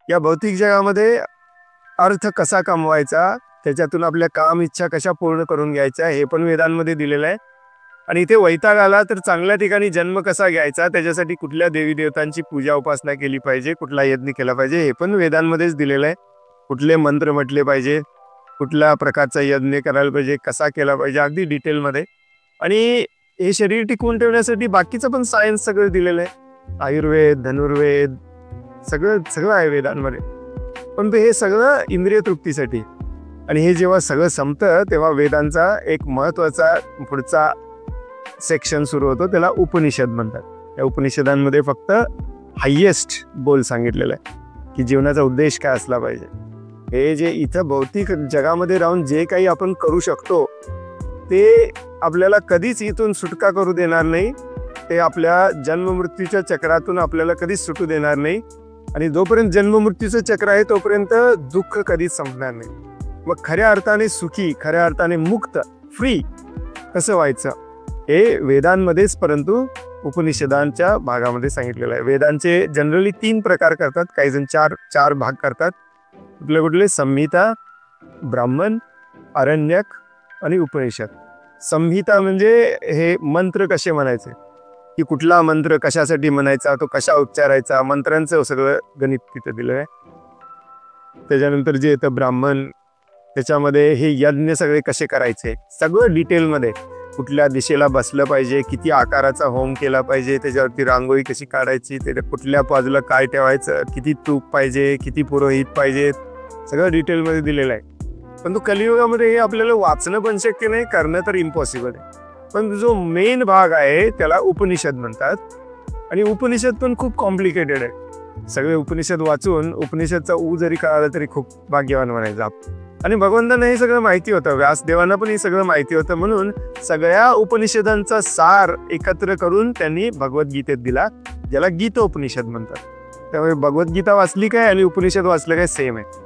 या भौतिक जगामध्ये अर्थ कसा कमवायचा, त्याच्यातून आपल्या काम इच्छा कशा पूर्ण करून घ्यायच्या हे पण वेदांमध्ये दिलेलं आहे. आणि इथे वैताग आला तर चांगल्या ठिकाणी जन्म कसा घ्यायचा, त्याच्यासाठी कुठल्या देवी देवतांची पूजा उपासना केली पाहिजे, कुठला यज्ञ केला पाहिजे हे पण वेदांमध्येच दिलेलं आहे. कुठले मंत्र म्हटले पाहिजे, कुठल्या प्रकारचा यज्ञ करायला पाहिजे, कसा केला पाहिजे, अगदी डिटेलमध्ये. आणि हे शरीर टिकवून ठेवण्यासाठी बाकीचं पण सायन्स सगळं दिलेलं आहे. आयुर्वेद, धनुर्वेद सगळं सगळं आहे वेदांमध्ये. पण हे सगळं इंद्रिय तृप्तीसाठी. आणि हे जेव्हा सगळं संपतं तेव्हा वेदांचा एक महत्वाचा पुढचा सेक्शन सुरू होतो, त्याला उपनिषद म्हणतात. या उपनिषदांमध्ये फक्त हायेस्ट गोल सांगितलेला आहे की जीवनाचा उद्देश काय असला पाहिजे. हे जे इथं भौतिक जगामध्ये राहून जे काही आपण करू शकतो ते आपल्याला कधीच इथून सुटका करू देणार नाही. ते आपल्या जन्ममृत्यूच्या चक्रातून आपल्याला कधीच सुटू देणार नाही. आणि जोपर्यंत जन्ममृत्यूचं चक्र आहे तोपर्यंत दुःख कधीच संपणार नाही. मग खऱ्या अर्थाने सुखी, खऱ्या अर्थाने मुक्त, फ्री कसं व्हायचं हे वेदांमध्येच परंतु उपनिषदांच्या भागामध्ये सांगितलेलं आहे. वेदांचे जनरली 3 प्रकार करतात, काही जण चार भाग करतात. कुठले कुठले? संहिता, ब्राह्मण, आरण्यक आणि उपनिषद. संहिता म्हणजे हे मंत्र कसे म्हणायचे, की कुठला मंत्र कशासाठी म्हणायचा, तो कशा उच्चारायचा, मंत्रांचं सगळं गणित तिथं दिलं आहे. त्याच्यानंतर जे येतं ब्राह्मण, त्याच्यामध्ये हे यज्ञ सगळे कसे करायचे सगळं डिटेलमध्ये, कुठल्या दिशेला बसलं पाहिजे, किती आकाराचा होम केला पाहिजे, त्याच्यावरती रांगोळी कशी काढायची, त्याच्या कुठल्या बाजूला काय ठेवायचं, किती तूप पाहिजे, किती पुरोहित पाहिजेत, सगळं डिटेलमध्ये दिलेलं आहे. पण तो कलियुगामध्ये हे आपल्याला वाचणं पण शक्य नाही, करणं तर इम्पॉसिबल आहे. पण जो मेन भाग आहे त्याला उपनिषद म्हणतात. आणि उपनिषद पण खूप कॉम्प्लिकेटेड आहे. सगळे उपनिषद वाचून उपनिषदचा जरी कळाला तरी खूप भाग्यवान म्हणायचं. आणि भगवंतांना हे सगळं माहिती होतं, व्यासदेवांना पण हे सगळं माहिती होतं, म्हणून सगळ्या उपनिषदांचा सार एकत्र करून त्यांनी भगवद्गीतेत दिला, ज्याला गीतोपनिषद म्हणतात. त्यामुळे भगवद्गीता वाचली काय आणि उपनिषद वाचलं काय सेम आहे.